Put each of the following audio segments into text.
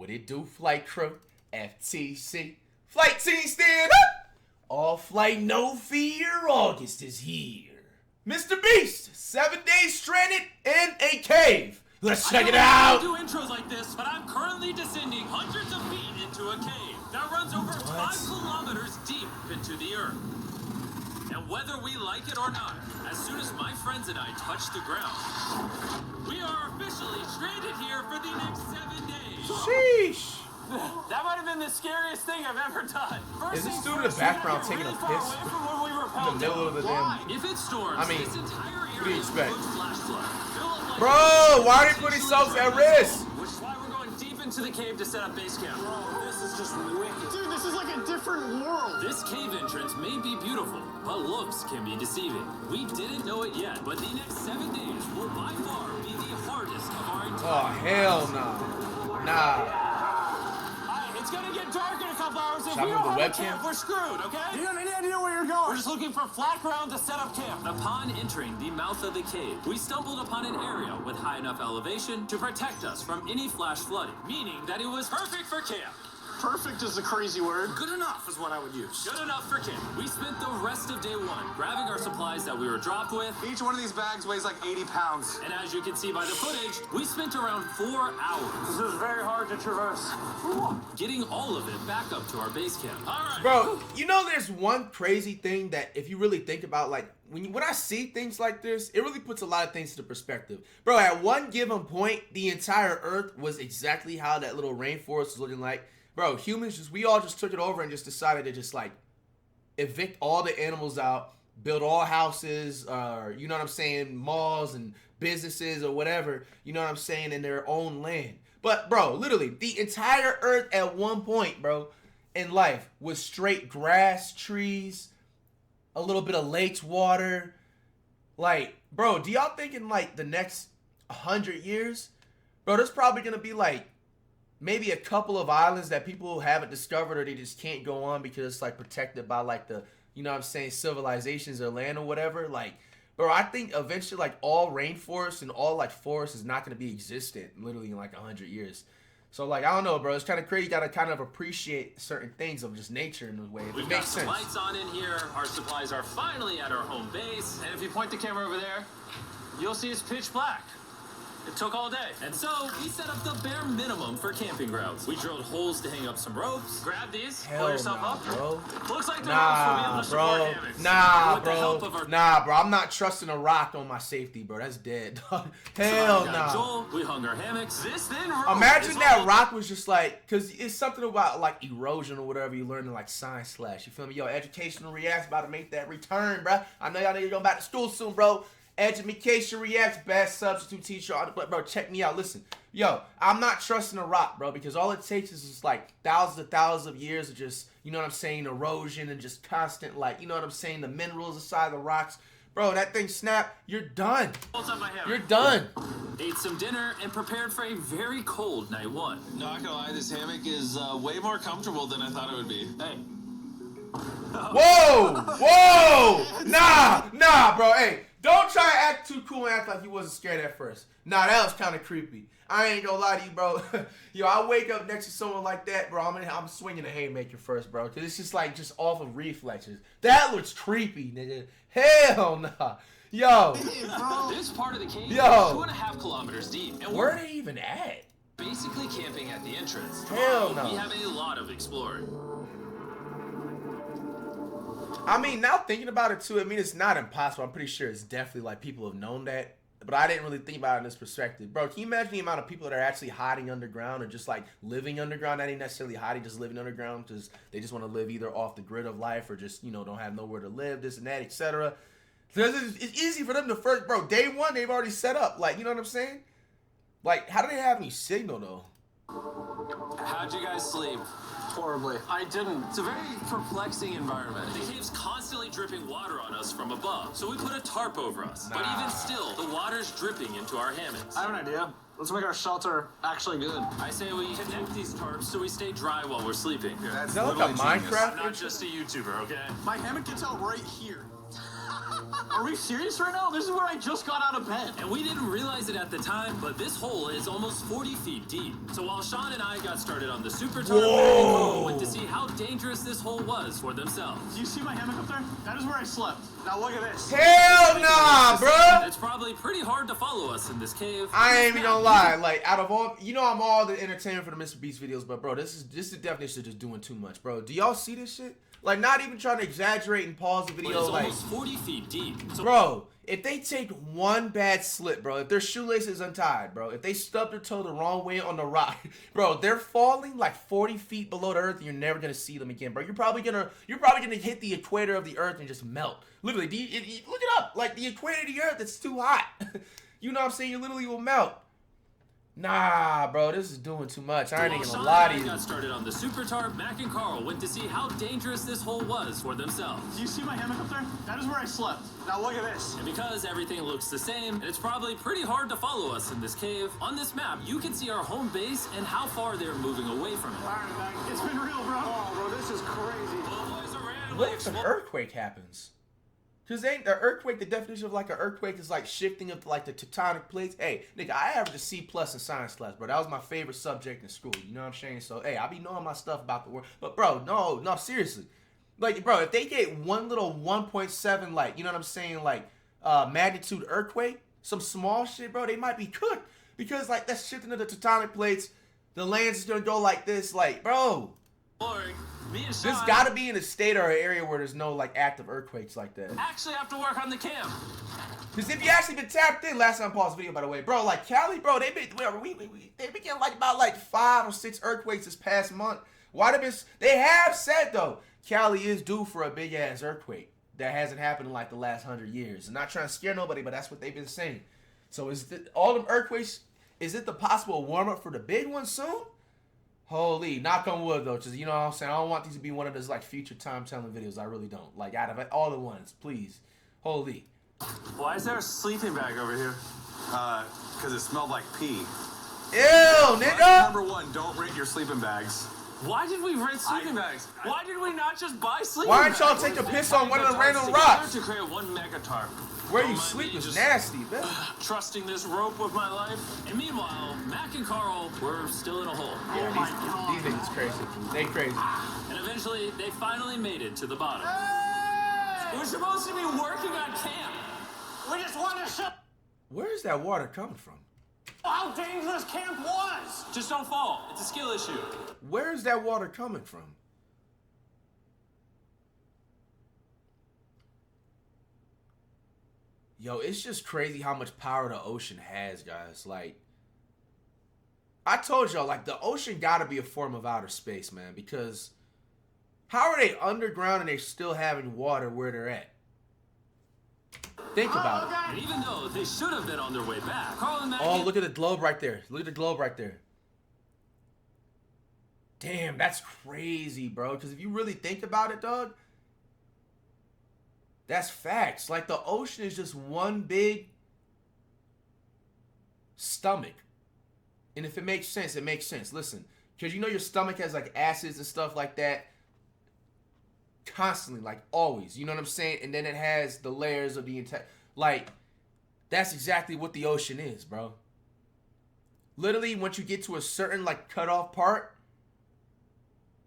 What it do, flight crew? FTC. Flight team stand up! All flight no fear, August is here. MrBeast, 7 days stranded in a cave. Let's check it out! I do intros like this, but I'm currently descending hundreds of feet into a cave that runs over 5 kilometers deep into the earth. And whether we like it or not, as soon as my friends and I touch the ground, we are officially stranded here for the next 7 days. Sheesh. That might have been the scariest thing I've ever done. Is this dude in the background taking a piss? In the middle of the damn... If it storms, this entire area what do you expect? flash flood. Bro, why are they putting themselves at risk? Which is why we're going deep into the cave to set up base camp. Bro, this is just wicked. Dude, this is like a different world. This cave entrance may be beautiful, but looks can be deceiving. We didn't know it yet, but the next 7 days will by far be the hardest of our entire Oh, hell no. Nah. It's gonna get dark in a couple hours. If Shot we with don't the have a webcam? camp, we're screwed, okay? You have any idea where you're going? We're just looking for flat ground to set up camp. Upon entering the mouth of the cave, we stumbled upon an area with high enough elevation to protect us from any flash flooding, meaning that it was perfect for camp. Perfect is a crazy word. Good enough is what I would use. Good enough for camp. We spent the rest of day 1 grabbing our supplies that we were dropped with. Each one of these bags weighs like 80 pounds. And as you can see by the footage, we spent around 4 hours. This is very hard to traverse. Getting all of it back up to our base camp. All right. Bro, you know there's one crazy thing that if you really think about, like, when I see things like this, it really puts a lot of things into perspective. Bro, at one given point, the entire Earth was exactly how that little rainforest was looking like. Bro, humans we all just took it over and just decided to just like evict all the animals out, build all houses, you know what I'm saying, malls and businesses or whatever, you know what I'm saying, in their own land. But bro, literally, the entire Earth at one point, bro, in life was straight grass, trees, a little bit of lakes, water. Like, bro, do y'all think in like the next 100 years, bro, there's probably gonna be like maybe a couple of islands that people haven't discovered or they just can't go on because it's like protected by like the, you know what I'm saying, civilizations or land or whatever. Like, bro, I think eventually like all rainforests and all like forests is not going to be existent literally in like 100 years. So like, I don't know, bro, it's kind of crazy. You got to kind of appreciate certain things of just nature in a way. We've got some lights on in here. Our supplies are finally at our home base. And if you point the camera over there, you'll see it's pitch black. It took all day. And so, we set up the bare minimum for camping grounds. We drilled holes to hang up some ropes. Grab these, pull yourself up. Bro. Looks like the ropes will be able to support hammocks. Nah, bro. I'm not trusting a rock on my safety, bro. That's dead. Hell nah. Joel, we hung our hammocks. This thin rope. Imagine that rock was just like, cause it's something about like erosion or whatever you learn in like science class. You feel me? Yo, educational reacts about to make that return, bro. I know y'all niggas going back to school soon, bro. Education reacts, best substitute teacher. But bro, check me out. Listen, yo, I'm not trusting a rock, bro, because all it takes is just like thousands of years of just, you know what I'm saying, erosion and just constant, like, you know what I'm saying, the minerals inside the rocks. Bro, that thing snap, you're done. You're done. Ate some dinner and prepared for a very cold night 1. Not gonna lie, this hammock is way more comfortable than I thought it would be. Hey. Whoa! Nah, bro. Hey, don't try to act too cool and act like you wasn't scared at first. Nah, that was kind of creepy. I ain't gonna lie to you, bro. Yo, I wake up next to someone like that, bro. I'm swinging a haymaker first, bro. Cause it's just like off of reflexes. That looks creepy, nigga. Hell nah. Yo. This part of the cave is 2.5 kilometers deep. And where are they even at? Basically camping at the entrance. Hell no. We have a lot of exploring. I mean, now thinking about it too, I mean, it's not impossible. I'm pretty sure it's definitely like people have known that. But I didn't really think about it in this perspective. Bro, can you imagine the amount of people that are actually hiding underground or just like living underground? Not even necessarily hiding, just living underground because they just want to live either off the grid of life or just, you know, don't have nowhere to live, this and that, etc. It's easy for them to first, bro, day 1, they've already set up. Like, you know what I'm saying? Like, how do they have any signal though? How'd you guys sleep? Horribly. I didn't. It's a very perplexing environment. The cave's constantly dripping water on us from above, so we put a tarp over us. But even still, the water's dripping into our hammocks. I have an idea. Let's make our shelter actually good. I say we connect these tarps so we stay dry while we're sleeping. Is that like a Minecraft? I'm not just a YouTuber, okay? My hammock gets out right here. Are we serious right now? This is where I just got out of bed. And we didn't realize it at the time, but this hole is almost 40 feet deep. So while Sean and I got started on the super tarp, we went to see how dangerous this hole was for themselves. Do you see my hammock up there? That is where I slept. Now look at this. Hell nah, bro. It's probably pretty hard to follow us in this cave. I ain't even gonna lie. Like, out of all, you know, I'm all the entertainment for the MrBeast videos, but bro, this is the definition of just doing too much, bro. Do y'all see this shit? Like, not even trying to exaggerate and pause the video. It's like, almost 40 feet deep. So bro, if they take one bad slip, bro, if their shoelace is untied, bro, if they stub their toe the wrong way on the rock, bro, they're falling like 40 feet below the earth, and you're never gonna see them again, bro. You're probably gonna hit the equator of the earth and just melt. Literally, look it up. Like, the equator of the earth, it's too hot. You know what I'm saying? You literally will melt. Nah, bro, this is doing too much. I ain't even gonna lie to you. Got started on the super tarp. Mac and Carl went to see how dangerous this hole was for themselves. Do you see my hammock up there? That is where I slept. Now look at this. And because everything looks the same, it's probably pretty hard to follow us in this cave. On this map, you can see our home base and how far they're moving away from it. All right, Mac. It's been real, bro. Oh, bro, this is crazy. Well, boys, a random What if an earthquake happens? Because ain't the earthquake, the definition of like an earthquake is like shifting of like the tectonic plates. Hey, nigga, I averaged a C+ in science class, bro. That was my favorite subject in school. You know what I'm saying? So, hey, I be knowing my stuff about the world. But, bro, no, seriously. Like, bro, if they get one little 1.7, like, you know what I'm saying, like, magnitude earthquake, some small shit, bro, they might be cooked. Because, like, that's shifting of the tectonic plates. The land's just gonna go like this. Like, bro. Me and This Sean gotta be in a state or an area where there's no, like, active earthquakes like that. actually have to work on the camp. Because if you actually been tapped in, last time I paused the video, by the way, bro, like Cali, bro, they been getting like about like 5 or 6 earthquakes this past month. They have said though, Cali is due for a big ass earthquake that hasn't happened in like the last 100 years. I'm not trying to scare nobody, but that's what they've been saying. So all them earthquakes? Is it the possible warm up for the big one soon? Holy, knock on wood though, because you know what I'm saying. I don't want these to be one of those like future time telling videos. I really don't. Like out of all the ones, please. Holy. Why is there a sleeping bag over here? Because it smelled like pee. Ew, nigga! Number 1, don't rent your sleeping bags. Why did we rent sleeping bags? Why did we not just buy sleeping Why bags? aren't y'all take a piss on one of the random rocks? To create one mega tarp. Where Don't you mind sleep me is just nasty, man. Trusting this rope with my life. And meanwhile, Mac and Carl were still in a hole. Yeah, these niggas crazy. They crazy. And eventually, they finally made it to the bottom. We're supposed to be working on camp. We just wanted to show Where is that water coming from? how dangerous camp was. Just don't fall. It's a skill issue. Where is that water coming from? Yo, it's just crazy how much power the ocean has, guys. Like, I told y'all, like, the ocean gotta be a form of outer space, man, because how are they underground and they still having water where they're at? Think about it. And even though they should have been on their way back, Carl and Mac... Oh, look at the globe right there. Look at the globe right there. Damn, that's crazy, bro. Because if you really think about it, dog, that's facts. Like, the ocean is just one big stomach. And if it makes sense, it makes sense. Listen, because you know your stomach has, like, acids and stuff like that. Constantly, like, always. You know what I'm saying? And then it has the layers of the entire... Like, that's exactly what the ocean is, bro. Literally, once you get to a certain, like, cutoff part,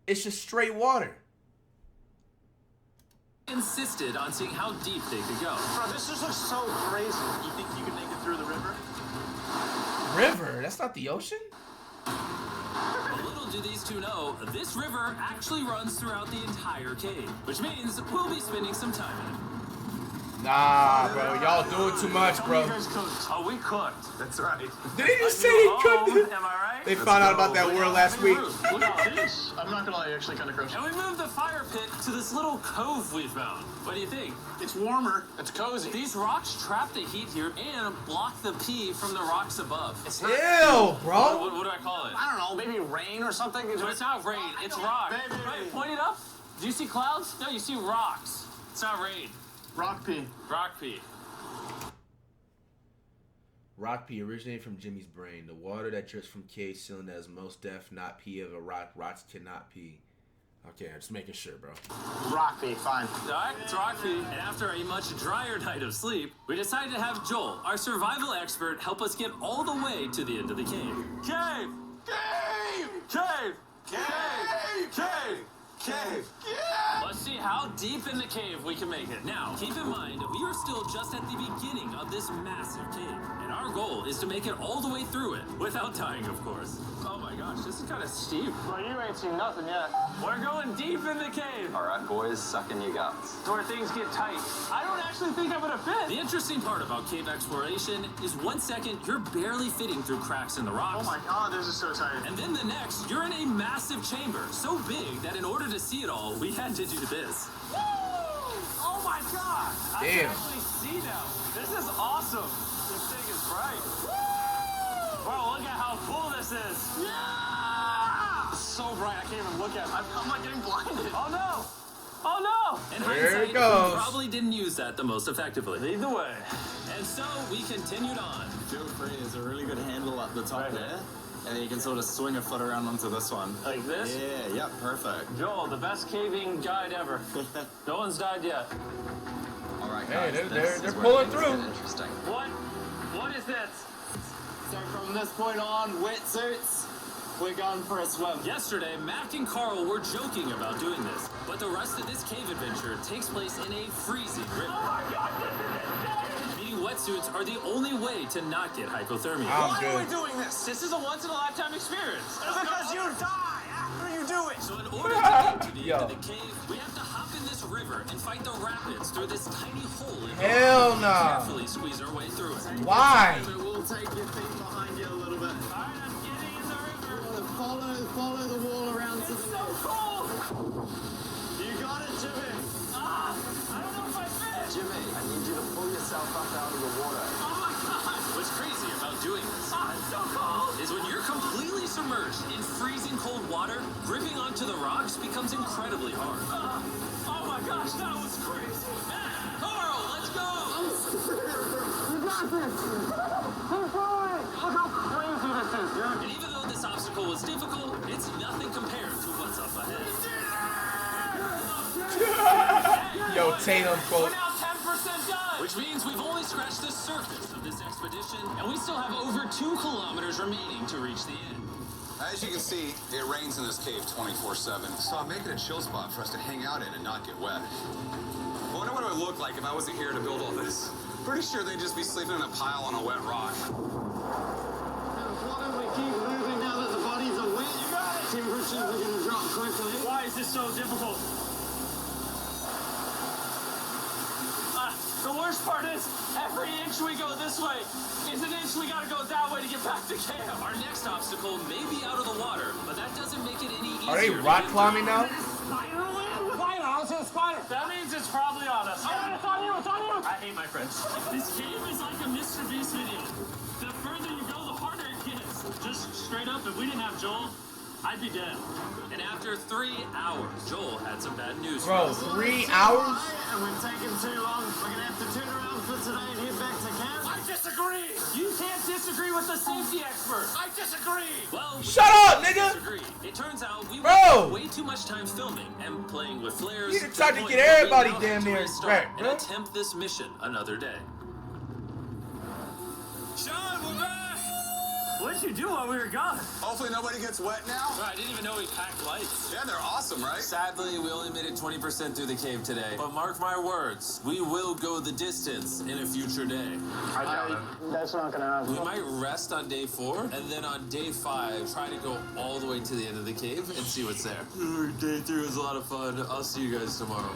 it's just straight water. insisted on seeing how deep they could go. Bro, this is just so crazy. You think you can make it through the river? River? That's not the ocean? But little do these two know, this river actually runs throughout the entire cave, which means we'll be spending some time in it. Nah, bro. Y'all doing too much, bro. Oh, we cooked. That's right. Did he just say he cooked it? Am I right? They found out about that word last week. Look at this. I'm not gonna lie, actually kind of gross. And we moved the fire pit to this little cove we found. What do you think? It's warmer. It's cozy. These rocks trap the heat here and block the pee from the rocks above. It's not, Ew, bro. what do I call it? I don't know, maybe rain or something. No, it's not rain, it's rock. Baby. Right, point it up. Do you see clouds? No, you see rocks. It's not rain. Rock pee. Rock pee. Rock pee originated from Jimmy's brain. The water that drips from cave cylinder is most def not pee of a rock. Rocks cannot pee. Okay, I'm just making sure, bro. Rock me, fine. Alright, it's Rocky. And after a much drier night of sleep, we decided to have Joel, our survival expert, help us get all the way to the end of the cave. Cave! Cave! Cave! Cave! Cave! Cave! Let's see how deep in the cave we can make it. Now, keep in mind, we are still just at the beginning of this massive cave. And our goal is to make it all the way through it, without dying, of course. Oh my gosh, this is kind of steep. Well, you ain't seen nothing yet. We're going deep in the cave. All right, boys, suck in your guts. It's where things get tight. I don't actually think I'm gonna fit. The interesting part about cave exploration is 1 second, you're barely fitting through cracks in the rocks. Oh my god, this is so tight. And then the next, you're in a massive chamber, so big that in order to see it all, we had to do this. Woo! Oh my god! I Damn. can actually see now. This is awesome. This thing is bright. Woo! Bro, look at how cool this is. Yeah! It's so bright, I can't even look at it. I'm like getting blinded. Oh no! Oh no! In There it hindsight, goes. we probably didn't use that the most effectively. Either way. And so we continued on. Feel free, there's a really good handle up the top there. And then you can sort of swing a foot around onto this one. Like this? Yeah, yep, perfect. Joel, the best caving guide ever. No one's died yet. All right, Hey, guys, they're this is where pulling things get through. Interesting. What is this? So from this point on, wetsuits, we're going for a swim. Yesterday, Mac and Carl were joking about doing this, but the rest of this cave adventure takes place in a freezing river. Oh my god, this is insane! Meaning wetsuits are the only way to not get hypothermia. I'm Why are we good. doing this? This is a once-in-a-lifetime experience. It's because you die after you do it! So in order to get to the Yo. end of the cave, we have to hop in this river and fight the rapids through this tiny hole in the Hell rock. nah. Carefully squeeze our way through it. Why? So we'll take your feet behind you a little bit. Alright, I'm getting in the river. Follow the wall around to the So cold! You got it, Jimmy. Ah, I don't know if I fit. Jimmy, I need you to pull yourself up out of the water. Oh my god! What's crazy about doing this Ah, it's so cold! is when you're completely submerged in freezing cold water, gripping onto the rocks becomes incredibly hard. Oh my gosh, that was crazy! Carl, let's go! You got this! Keep going! Look how crazy this is! And even though this obstacle was difficult, it's nothing compared to what's up ahead. Yo, Tatum We're quote. now 10% done! Which means we've only scratched the surface of this expedition, and we still have over 2 kilometers remaining to reach the end. As you can see, it rains in this cave 24/7. So I'm making a chill spot for us to hang out in and not get wet. I wonder what it would look like if I wasn't here to build all this. Pretty sure they'd just be sleeping in a pile on a wet rock. Why don't we keep moving now that the bodies are wet? You got it! Temperatures are going to drop quickly. Why is this so difficult? The worst part is, every inch we go this way is an inch we gotta go that way to get back to camp. Our next obstacle may be out of the water, but that doesn't make it any easier. Are they to rock get climbing through. now? Spider-Man? Spider! I don't see a spider! That means it's probably on us. Oh, it's on you! It's on you! I hate my friends. This cave is like a MrBeast video. The further you go, the harder it gets. Just straight up, if we didn't have Joel, I'd be dead. And after 3 hours, Joel had some bad news for Bro, us. 3 hours? And we've taken too long. We're going to have to turn around for today and head back to camp. I disagree! You can't disagree with the safety expert. I disagree! Well, we Shut up, can't nigga! disagree. It turns out we Bro! wasted way too much time filming and playing with flares. You tried to the point get where we everybody now damn have to near restart right, and bro. attempt this mission another day. Sean, we're back! What did you do while we were gone? Hopefully nobody gets wet now. I didn't even know we packed lights. Yeah, they're awesome, right? Sadly, we only made it 20% through the cave today. But mark my words, we will go the distance in a future day. I doubt it. That's not gonna happen. We might rest on day 4, and then on day 5, try to go all the way to the end of the cave and see what's there. Day 3 was a lot of fun. I'll see you guys tomorrow.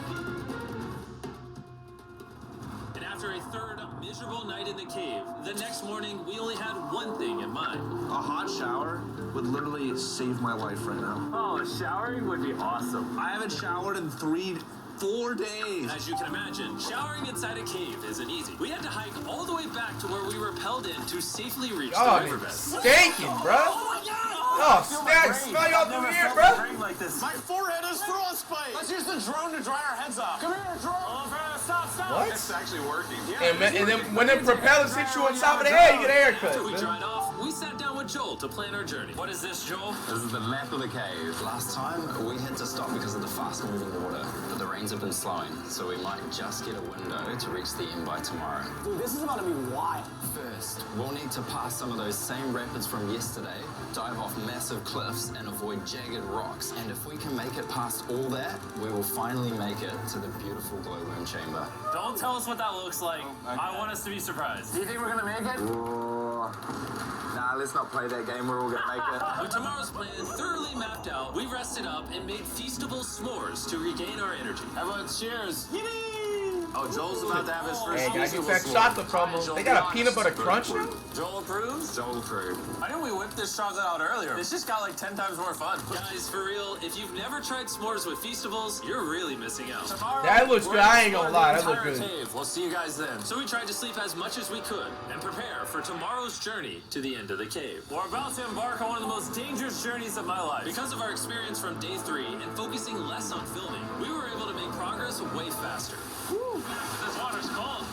And after a third miserable night in the cave, the next morning we only had one thing in mind. A hot shower would literally save my life right now. Oh, showering would be awesome. I haven't showered in 4 days. As you can imagine, showering inside a cave isn't easy. We had to hike all the way back to where we rappelled in to safely reach Y'all the niggas riverbed. stinking, bro. Oh my god! Oh, snap, smell y'all through here, bro. Like this. My forehead is frostbite! Let's use the drone to dry our heads off. Come here, drone! All of us. What? It's actually working. Yeah, And then when the propellers hit you on top of the head, you get a haircut. After we man. dried off, we sat down with Joel to plan our journey. What is this, Joel? This is the map of the cave. Last time, we had to stop because of the fast-moving water, but the rains have been slowing, so we might just get a window to reach the end by tomorrow. Dude, this is about to be wild. First, we'll need to pass some of those same rapids from yesterday, dive off massive cliffs, and avoid jagged rocks. And if we can make it past all that, we will finally make it to the beautiful glowworm chamber. Don't tell us what that looks like. I want us to be surprised. Do you think we're gonna make it? Nah, let's not play that game. We're all gonna make it. With tomorrow's plan thoroughly mapped out, we rested up and made feastable s'mores to regain our energy. Everyone, cheers! Oh, Joel's about to have his first Hey, gotta get feasible that s'more. chocolate from them. They got a peanut butter crunch now? Joel approves? Joel approved. Why didn't we whip this chocolate out earlier? This just got like 10 times more fun. Guys, for real, if you've never tried s'mores with Feastables, you're really missing out. Tomorrow, That looks we're good. I ain't gonna exploring lie. the That look entire good. cave. We'll see you guys then. So we tried to sleep as much as we could and prepare for tomorrow's journey to the end of the cave. We're about to embark on one of the most dangerous journeys of my life. Because of our experience from day 3 and focusing less on filming, we were able to make progress way faster. This water's cold.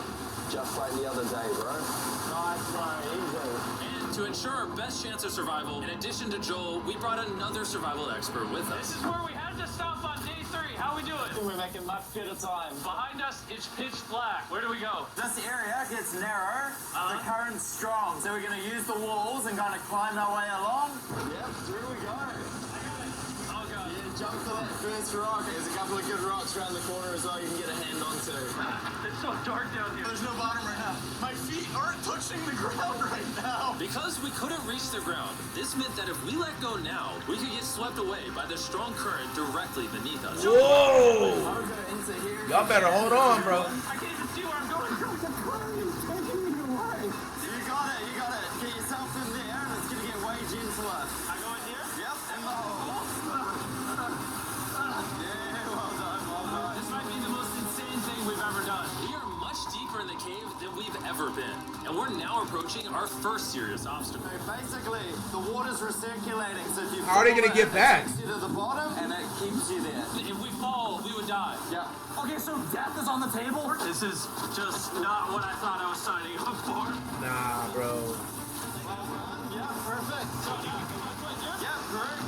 Just like the other day, bro. Nice, bro. Easy. And to ensure our best chance of survival, in addition to Joel, we brought another survival expert with us. This is where we had to stop on day 3. How we doing? We're making much good time. Behind us, it's pitch black. Where do we go? This area gets narrow, the current's strong, so we're going to use the walls and kind of climb our way along. Yep, through we go. Oh god. Yeah, jump for that first rock. There's a couple of good rocks around the corner as well you can get a hand onto. It's so dark down here. There's no bottom right now. My feet aren't touching the ground right now. Because we couldn't reach the ground, this meant that if we let go now, we could get swept away by the strong current directly beneath us. Whoa! I'll go into here. Y'all better hold on, bro. I can't even see where I'm going. You got it, you got it. Get yourself in there and it's going to get way gentler. I go in here? Yep, in the hole. Yeah, well done, well done. This might be the most insane thing we've ever done. We are much deeper in the cave than we've ever been. And we're now approaching our first serious obstacle. So basically, the water's recirculating, so if you How are they fall gonna in, get it back? takes you to the bottom and it keeps you there. If we fall, we would die. Yeah. Okay, so death is on the table? This is just not what I thought I was signing up for. Nah, bro. Yeah, perfect. Yeah, great.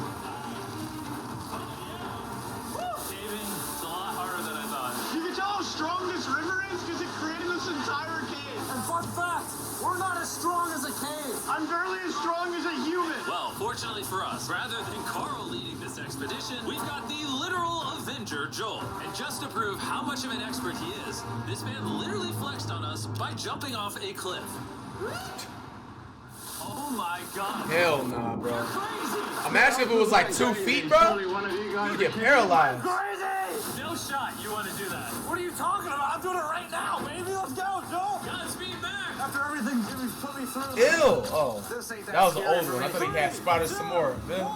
Caving is a lot harder than I thought. You can tell how strong this river is because it created this entire cave. And fun fact, we're not as strong as a cave. I'm barely as strong as a human. Well, fortunately for us, rather than Carl leading this expedition, we've got the literal Avenger, Joel. And just to prove how much of an expert he is, this man literally flexed on us by jumping off a cliff. Oh my god. Hell nah, bro. Crazy! Imagine if it was like 2 feet, bro. You'd get paralyzed. Crazy! No shot you want to do that. What are you talking about? I'm doing it right now, baby. Let's go, Joel. Godspeed back! After everything Jimmy's put me through. Ew. Oh. This ain't That was the scary old for one. I me. thought he had spotted some more. Man.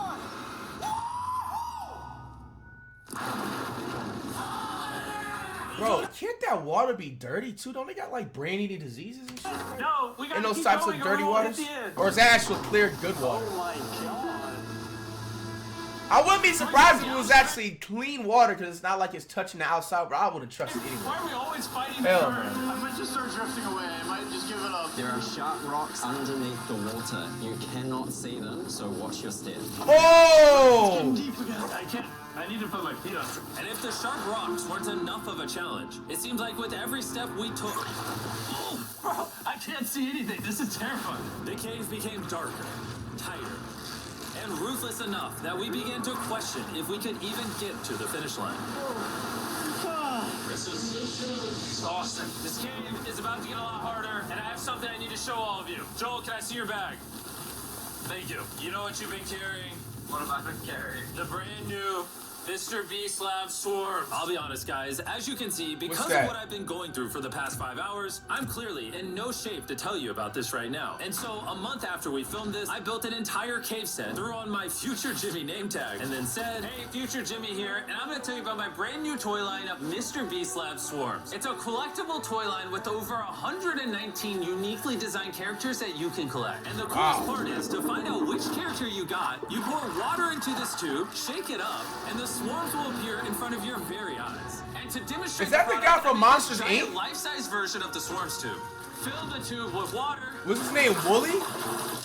Bro, can't that water be dirty too? Don't they got like brain-eating diseases and shit? No, we gotta And those keep types going of or dirty we won't waters? hit the end. Or is that actual clear good water? Oh my god. I wouldn't be surprised if it was actually clean water because it's not like it's touching the outside, but I wouldn't trust it anyway. Why are we always fighting Hell the no. current? I might just start drifting away. I might just give it up. There are sharp rocks underneath the water. You cannot see them, so watch your step. Oh! Deep again. I can't. I need to put my feet on. And if the sharp rocks weren't enough of a challenge, it seems like with every step we took... Oh, bro, I can't see anything. This is terrifying. The cave became darker, tighter, and ruthless enough that we began to question if we could even get to the finish line. This is exhausting. This cave is about to get a lot harder, and I have something I need to show all of you. Joel, can I see your bag? Thank you. You know what you've been carrying? What have I been carrying? The brand new MrBeast Lab Swarm. I'll be honest, guys. As you can see, because of that? what I've been going through for the past 5 hours, I'm clearly in no shape to tell you about this right now. And so, a month after we filmed this, I built an entire cave set, threw on my Future Jimmy name tag, and then said, "Hey, Future Jimmy here, and I'm going to tell you about my brand new toy line of MrBeast Lab Swarms. It's a collectible toy line with over 119 uniquely designed characters that you can collect. And the coolest part is, to find out which character you got, you pour water into this tube, shake it up, and the swarms will appear in front of your very eyes. And to demonstrate Is that the guy from Monsters, Inc.? Life-size version of the swarms tube. Fill the tube with water. What's his name, Wooly?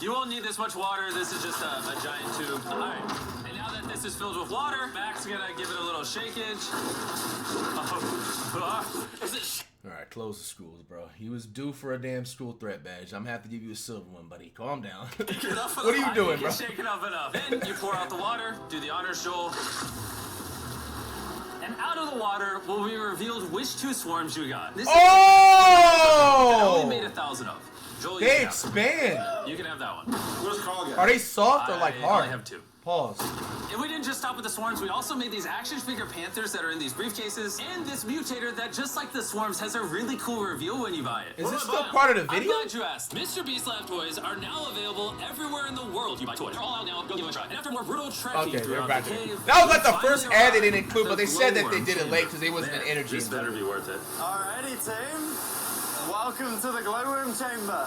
You won't need this much water. This is just a giant tube. All right. And now that this is filled with water, Mac's gonna give it a little shakeage. Is it? All right, close the schools, bro. He was due for a damn school threat badge. I'm gonna have to give you a silver one, buddy. Calm down. What are you doing, bro? Shake it up enough. Then you pour out the water. Do the honors, Joel. And out of the water will be revealed which two swarms you got. This I only made 1,000 of. Joel, they expand. You can have that one. Where's Carl get? Are they soft or like hard? I have 2. Pause. And we didn't just stop with the swarms, we also made these action figure panthers that are in these briefcases, and this mutator that, just like the swarms, has a really cool reveal when you buy it. Is this still part of the video? I'm glad you asked. MrBeast Lab toys are now available everywhere in the world. You buy toys. They're all out now. Go give them a try. And after more brutal trekking throughout the cave, that was like the first ad they didn't include, but they said that they did it late because they wasn't an energy. This better be worth it. Alrighty, team. Welcome to the glowworm chamber.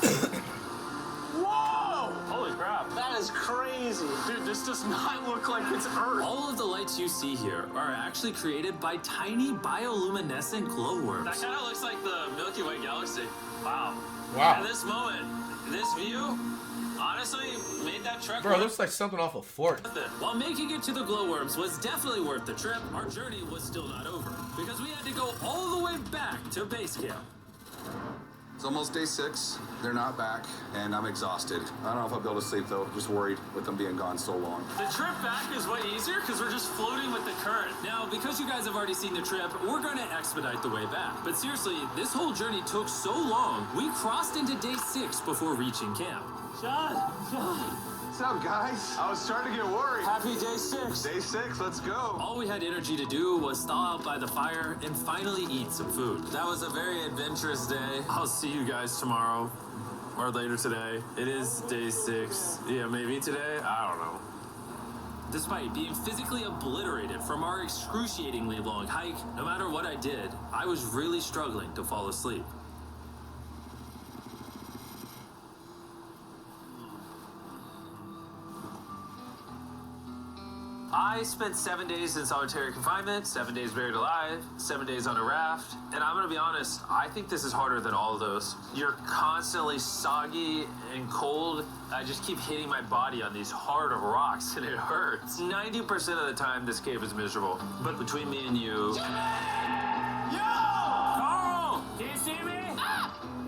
Whoa! Holy crap. That is crazy. Dude, this does not look like it's Earth. All of the lights you see here are actually created by tiny bioluminescent glowworms. That kind of looks like the Milky Way galaxy. Wow. Wow. At this moment, this view, honestly, made that trek Bro, it worth looks like something off of Fort. it. While making it to the glowworms was definitely worth the trip, our journey was still not over, because we had to go all the way back to base camp. It's almost day 6. They're not back, and I'm exhausted. I don't know if I'll be able to sleep, though. Just worried with them being gone so long. The trip back is way easier because we're just floating with the current. Now, because you guys have already seen the trip, we're going to expedite the way back. But seriously, this whole journey took so long, we crossed into day 6 before reaching camp. John. What's up, guys? I was starting to get worried. Happy day 6. Day 6, let's go. All we had energy to do was thaw out by the fire and finally eat some food. That was a very adventurous day. I'll see you guys tomorrow or later today. It is day 6. Yeah, maybe today. I don't know. Despite being physically obliterated from our excruciatingly long hike, no matter what I did, I was really struggling to fall asleep. I spent 7 days in solitary confinement, 7 days buried alive, 7 days on a raft, and I'm gonna be honest, I think this is harder than all of those. You're constantly soggy and cold. I just keep hitting my body on these hard rocks and it hurts. 90% of the time this cave is miserable, but between me and you... Carl! Can you see me?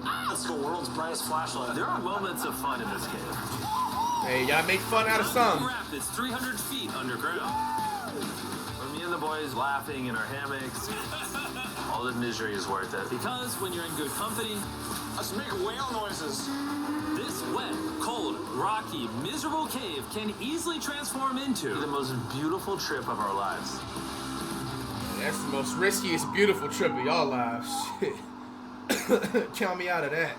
That's the world's brightest flashlight. There are moments of fun in this cave. Hey, you gotta make fun out of some. Rapids 300 feet underground. With me and the boys laughing in our hammocks, all the misery is worth it. Because when you're in good company, Let's make whale noises. this wet, cold, rocky, miserable cave can easily transform into the most beautiful trip of our lives. That's the most riskiest, beautiful trip of y'all lives. Shit. Count me out of that.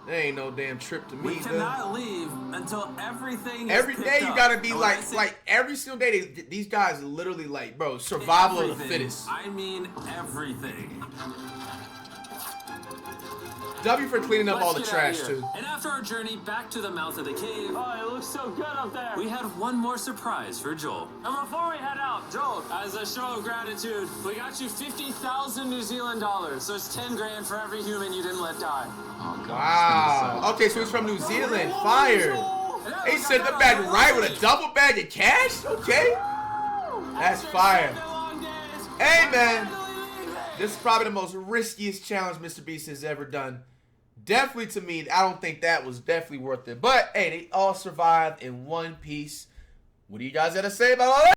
That ain't no damn trip to me. We cannot leave until everything is Every picked day you up. gotta be And when I like say every single day. These guys literally like, bro, survival of the everything, fittest. I mean everything. W for cleaning up all the Let's get out of trash here. too. And after our journey back to the mouth of the cave, Oh, it looks so good up there. we had one more surprise for Joel. And before we head out, Joel, As a show of gratitude, we got you 50,000 New Zealand dollars. So it's 10 grand for every human you didn't let die. Oh, God. Wow. Okay, so he's from New Zealand. Fire. He sent them back right with a double bag of cash. Okay. That's fire. Hey man, this is probably the most riskiest challenge MrBeast has ever done. Definitely to me, I don't think that was definitely worth it. But hey, they all survived in one piece. What do you guys got to say about all that?